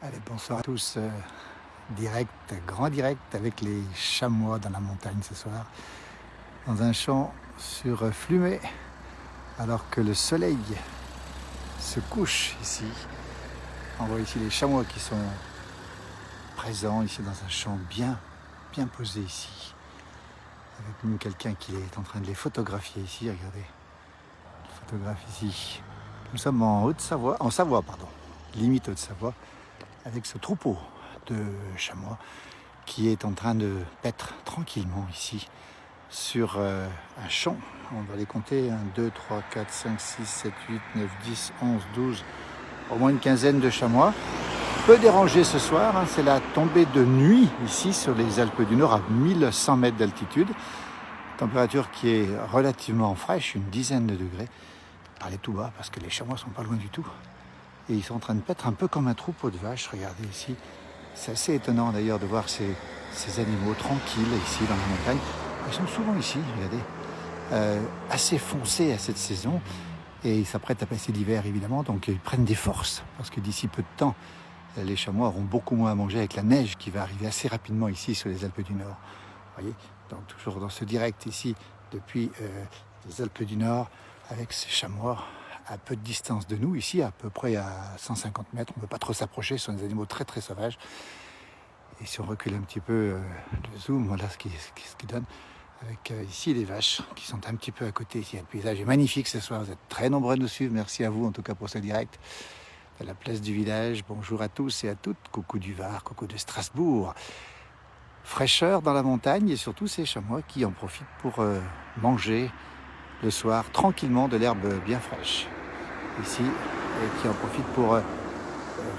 Allez, bonsoir à tous. Direct, grand direct avec les chamois dans la montagne ce soir, dans un champ sur Flumet, alors que le soleil se couche ici. On voit ici les chamois qui sont présents ici dans un champ bien posé ici. Avec nous quelqu'un qui est en train de les photographier ici, regardez. Il photographe ici. Nous sommes en Haute-Savoie, limite Haute-Savoie, avec ce troupeau de chamois qui est en train de paître tranquillement ici sur un champ. On va les compter, 1, 2, 3, 4, 5, 6, 7, 8, 9, 10, 11, 12, au moins une quinzaine de chamois. Peu dérangé ce soir, c'est la tombée de nuit ici sur les Alpes du Nord à 1100 mètres d'altitude. Température qui est relativement fraîche, une dizaine de degrés. Parlez tout bas parce que les chamois sont pas loin du tout. Et ils sont en train de paître un peu comme un troupeau de vaches, regardez ici. C'est assez étonnant d'ailleurs de voir ces animaux tranquilles ici dans la montagne. Ils sont souvent ici, regardez, assez foncés à cette saison. Et ils s'apprêtent à passer l'hiver évidemment, donc ils prennent des forces. Parce que d'ici peu de temps, les chamois auront beaucoup moins à manger avec la neige qui va arriver assez rapidement ici sur les Alpes du Nord. Vous voyez, donc toujours dans ce direct ici, depuis les Alpes du Nord, avec ces chamois à peu de distance de nous, ici à peu près à 150 mètres. On ne peut pas trop s'approcher, ce sont des animaux très très sauvages. Et si on recule un petit peu le zoom, voilà ce qui donne. Avec ici les vaches qui sont un petit peu à côté. Ici, le paysage est magnifique ce soir. Vous êtes très nombreux à nous suivre. Merci à vous en tout cas pour ce direct. À la place du village, bonjour à tous et à toutes. Coucou du Var, coucou de Strasbourg. Fraîcheur dans la montagne et surtout ces chamois qui en profitent pour manger le soir tranquillement de l'herbe bien fraîche. Ici, et qui en profitent pour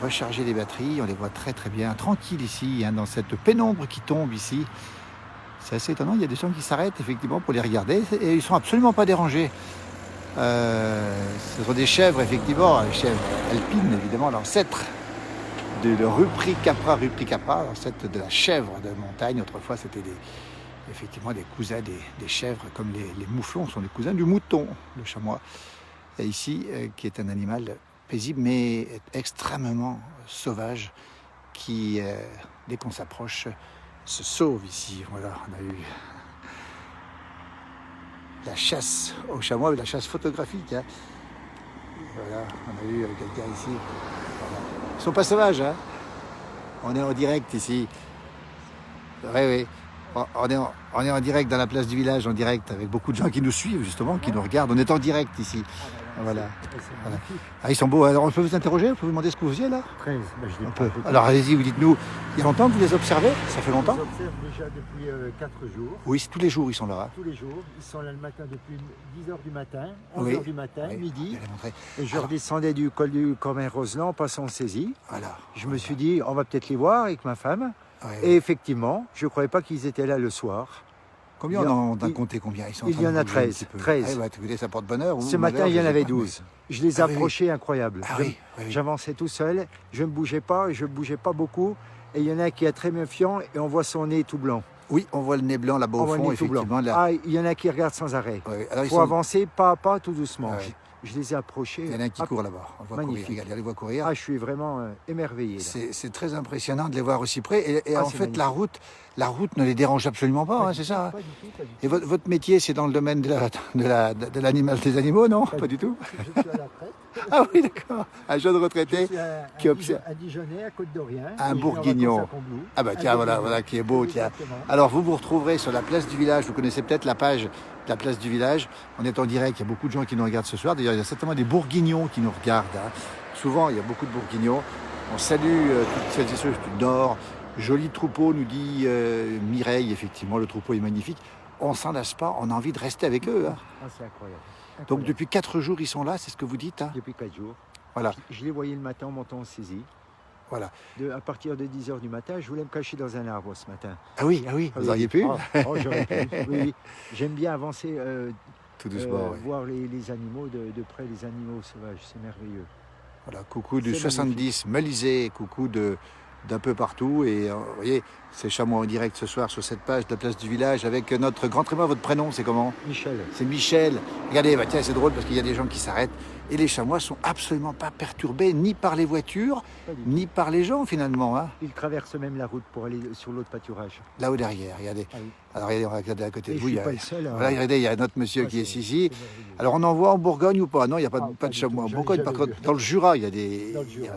recharger les batteries. On les voit très très bien, tranquilles ici, dans cette pénombre qui tombe ici. C'est assez étonnant, il y a des gens qui s'arrêtent effectivement pour les regarder et ils ne sont absolument pas dérangés. Ce sont des chèvres effectivement, les chèvres alpines évidemment, l'ancêtre de Rupricapra, l'ancêtre de la chèvre de montagne. Autrefois c'était effectivement des cousins des chèvres, comme les mouflons sont des cousins du mouton, le chamois. Et ici, qui est un animal paisible mais extrêmement sauvage, qui, dès qu'on s'approche, se sauve ici. Voilà, on a eu la chasse au chamois, la chasse photographique. Voilà, on a eu quelqu'un ici. Voilà. Ils ne sont pas sauvages, hein. On est en direct ici. Oui. On est en direct dans la place du village, en direct, avec beaucoup de gens qui nous suivent, justement, qui nous regardent. On est en direct ici. Voilà. Ah, ils sont beaux. Alors, on peut vous interroger, on peut vous demander ce que vous faisiez là ? 13, je on peut. Alors, allez-y, vous dites-nous. Il y a longtemps que vous les observez ? Ça fait longtemps ? Je les observe déjà depuis 4 jours. Oui, tous les jours, ils sont là. Tous les jours. Ils sont là le matin depuis 10h du matin, 11h oui. du matin, oui. midi. Et je Alors, redescendais du col du Cormin-Roseland en passant saisie. Voilà. Je me suis dit, on va peut-être les voir avec ma femme. Et effectivement, je ne croyais pas qu'ils étaient là le soir. Combien on en a compté combien ils sont Il y en a 13. 13. Ça porte bonheur. Ce matin, il y en avait 12. Je les approchais incroyables. Oui. J'avançais tout seul, je ne bougeais pas, je ne bougeais pas beaucoup. Et il y en a un qui est très méfiant et on voit son nez tout blanc. Oui, on voit le nez blanc là-bas au fond, effectivement. Là. Ah, il y en a qui regardent sans arrêt. Il faut avancer pas à pas, tout doucement. Je les ai approchés. Il y en a un qui court là-bas. On voit magnifique. Courir. Regarde, les voit courir. Ah, je suis vraiment émerveillé. C'est très impressionnant de les voir aussi près. Et en fait, la route ne les dérange absolument pas, c'est ça. Pas du tout. Et votre métier, c'est dans le domaine de l'animal des animaux, non ? Pas du tout. Je suis à la retraite. Ah oui, d'accord. Un jeune retraité qui observe. À Dijonais, à Côte-d'Orient. Un bourguignon. Ah bah tiens, voilà, qui est beau, tiens. Alors vous retrouverez sur la place du village, vous connaissez peut-être la page de la place du village. On est en direct, il y a beaucoup de gens qui nous regardent ce soir. D'ailleurs, il y a certainement des bourguignons qui nous regardent. Souvent, il y a beaucoup de bourguignons. On salue toutes celles et ceux du Nord. Joli troupeau, nous dit Mireille, effectivement, le troupeau est magnifique. On ne s'en lasse pas, on a envie de rester avec eux. Ah, c'est incroyable. Donc depuis 4 jours, ils sont là, c'est ce que vous dites. Depuis 4 jours. Voilà. Je les voyais le matin en montant en saisie. Voilà. À partir de 10h du matin, je voulais me cacher dans un arbre ce matin. Ah oui, vous auriez pu. J'aurais pu. Oui. J'aime bien avancer, tout doucement, voir les animaux de près, les animaux sauvages, c'est merveilleux. Voilà, coucou du 70 Melisée, coucou de d'un peu partout. Et vous voyez, c'est chamois en direct ce soir sur cette page de la place du village avec notre grand témoin. Votre prénom, c'est comment? Michel. C'est Michel. Regardez, bah tiens, c'est drôle parce qu'il y a des gens qui s'arrêtent. Et les chamois sont absolument pas perturbés ni par les voitures, ni par les gens finalement. Hein. Ils traversent même la route pour aller sur l'autre pâturage. Là-haut derrière, regardez. Ah oui. Alors regardez, on va regarder à côté Et de je vous. suis Il y a, pas le seul. Hein. voilà, regardez, il y a notre monsieur qui est c'est ici. merveilleux. Alors on en voit en Bourgogne ou pas? Non, il n'y a pas, Ah, pas pas de du chamois en tout, Bourgogne. j'en ai Par jamais contre, vu. dans le Jura, il y a des... Dans le Jura.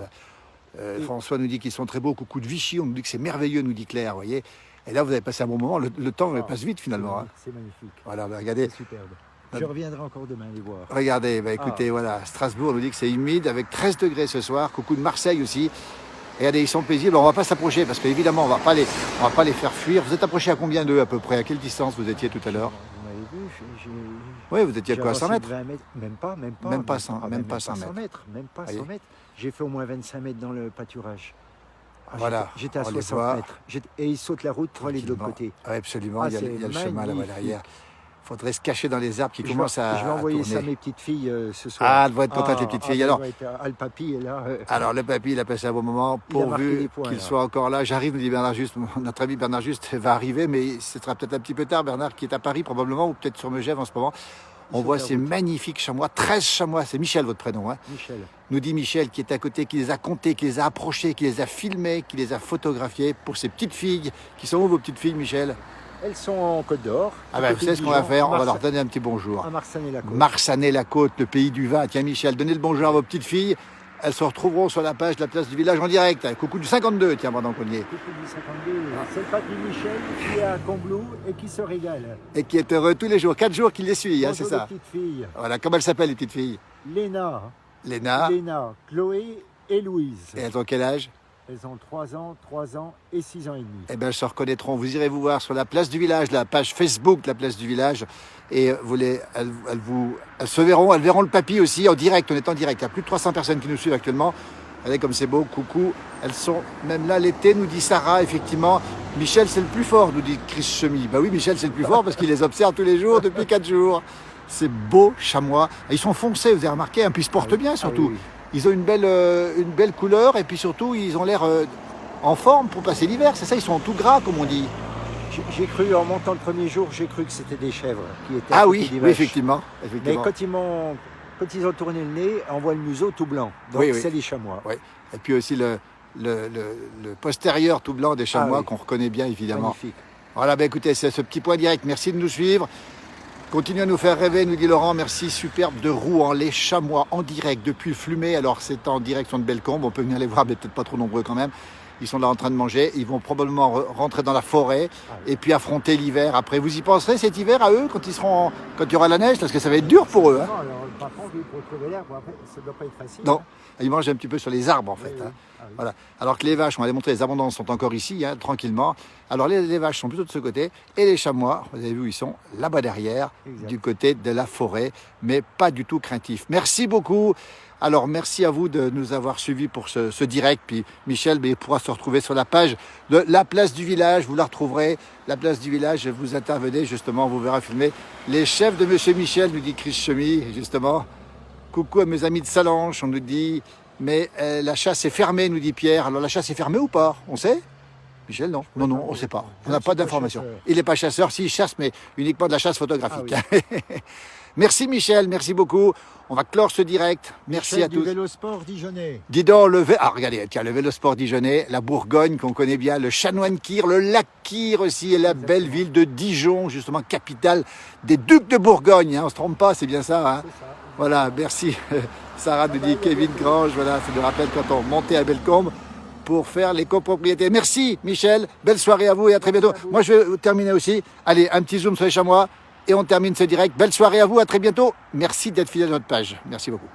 François nous dit qu'ils sont très beaux. Coucou de Vichy, on nous dit que c'est merveilleux, nous dit Claire, vous voyez. Et là, vous avez passé un bon moment. Le temps passe vite finalement. Hein. C'est magnifique. Voilà, bah, regardez. C'est superbe. Je reviendrai encore demain les voir. Regardez, bah, écoutez, voilà, Strasbourg nous dit que c'est humide avec 13 degrés ce soir. Coucou de Marseille aussi. Regardez, ils sont paisibles. On ne va pas s'approcher parce qu'évidemment, on ne va pas les faire fuir. Vous êtes approché à combien d'eux à peu près? À quelle distance vous étiez tout à l'heure? Vous m'avez vu, Oui, vous étiez à quoi, à 100 mètres? 20 mètres. Même pas. Même pas 100 mètres. Même pas Voyez. 100 mètres. J'ai fait au moins 25 mètres dans le pâturage. Ah, Voilà, J'étais à on les 60 voit. mètres. Et ils sautent la route pour aller de l'autre côté. Oui, absolument. Ah, il y a c'est le chemin là-bas magnifique. derrière. Il faudrait se cacher dans les arbres qui commencent à Je vais envoyer tourner. ça à mes petites filles ce soir. Ah, elles vont être contentes, les petites filles. Alors, le papy est là. Alors le papy, il a passé un bon moment, Il a marqué pourvu des points, qu'il là. soit encore là. J'arrive, nous dit Bernard Juste, notre ami Bernard Juste va arriver, mais ce sera peut-être un petit peu tard. Bernard qui est à Paris probablement, ou peut-être sur Megève en ce moment. On Sur voit la ces route. magnifiques chamois, 13 chamois, c'est Michel votre prénom. Hein. Michel. Nous dit Michel qui est à côté, qui les a comptés, qui les a approchés, qui les a filmés, qui les a photographiés pour ces petites filles. Qui sont où vos petites filles, Michel? Elles sont en Côte d'Or. Ah ben, vous savez ce qu'on va faire, on va leur donner un petit bonjour. À Marsanne-et-la-Côte. Marsanne-la-Côte, le pays du vin. Tiens Michel, donnez le bonjour à vos petites filles. Elles se retrouveront sur la page de la place du village en direct. Coucou du 52, tiens, pendant qu'on y est. Coucou du 52. C'est le papy Michel qui est à Combloux et qui se régale. Et qui est heureux tous les jours, 4 jours qu'il les suit, hein, c'est Bonjour ça. les petites filles. Voilà, comment elles s'appellent les petites filles? Léna, Léna. Chloé et Louise. Et elles ont quel âge? Elles ont 3 ans et 6 ans et demi. Eh bien, elles se reconnaîtront. Vous irez vous voir sur la place du village, la page Facebook de la place du village. Et elles se verront, elles verront le papy aussi en direct. On est en direct. Il y a plus de 300 personnes qui nous suivent actuellement. Regardez comme c'est beau, coucou. Elles sont même là l'été, nous dit Sarah, effectivement. Michel, c'est le plus fort, nous dit Chris Chemy. Bah oui, Michel, c'est le plus fort parce qu'il les observe tous les jours depuis 4 jours. C'est beau, chamois. Et ils sont foncés, vous avez remarqué, hein, puis ils se portent bien surtout. oui. Ils ont une belle couleur et puis surtout, ils ont l'air en forme pour passer l'hiver. C'est ça, ils sont tout gras, comme on dit. J'ai cru, en montant le premier jour, j'ai cru que c'était des chèvres qui étaient Ah à côté oui, des oui, vaches. effectivement. Mais quand ils ont tourné le nez, on voit le museau tout blanc. Donc Oui, oui. c'est les chamois. Ouais. Et puis aussi le postérieur tout blanc des chamois oui. qu'on reconnaît bien, évidemment. Magnifique. Voilà, ben écoutez, c'est ce petit point direct. Merci de nous suivre. Continuez à nous faire rêver, nous dit Laurent. Merci, superbe de Rouen, les chamois en direct depuis le Flumet. Alors c'est en direction de Bellecombe, on peut venir les voir, mais peut-être pas trop nombreux quand même. Ils sont là en train de manger, ils vont probablement rentrer dans la forêt et puis affronter l'hiver. Après, vous y penserez cet hiver à eux quand il y aura la neige, parce que ça va être dur pour eux. Hein. Non, alors, par contre, pour trouver l'herbe, après, ça ne doit pas être facile. Non, hein. ils mangent un petit peu sur les arbres en fait. Oui, oui. Hein. Ah oui. Voilà. Alors que les vaches, on va démontrer, les abondances sont encore ici, hein, tranquillement. Alors les vaches sont plutôt de ce côté, et les chamois, vous avez vu où ils sont, là-bas derrière, Exact. du côté de la forêt, mais pas du tout craintifs. Merci beaucoup. Alors merci à vous de nous avoir suivis pour ce direct. Puis Michel pourra se retrouver sur la page de la place du village, vous la retrouverez. La place du village, vous intervenez justement, vous verrez filmer les chefs de Monsieur Michel, nous dit Chris Chemy, justement. Coucou à mes amis de Salanches, on nous dit, mais la chasse est fermée, nous dit Pierre. Alors la chasse est fermée ou pas? On sait? Michel, non. Non, on ne sait pas. On n'a pas d'informations. Il n'est pas chasseur, si, il chasse, mais uniquement de la chasse photographique. Ah oui. Merci Michel, merci beaucoup. On va clore ce direct. Merci Michel à du tous. Vélosport Dijonais. Dis donc, regardez, tiens, le Vélosport Dijonais, la Bourgogne qu'on connaît bien, le Chanoine-Kir, le lac Kir aussi, et la belle ville de Dijon, justement, capitale des Ducs de Bourgogne. Hein, on ne se trompe pas, c'est bien ça. Hein. C'est ça. Voilà, merci. Sarah nous dit Kevin Grange, voilà, ça nous rappelle quand on montait à Bellecombe pour faire les copropriétés. Merci Michel, belle soirée à vous et à très bientôt. Moi je vais terminer aussi. Allez, un petit zoom sur les chamois et on termine ce direct. Belle soirée à vous, à très bientôt. Merci d'être fidèle à notre page. Merci beaucoup.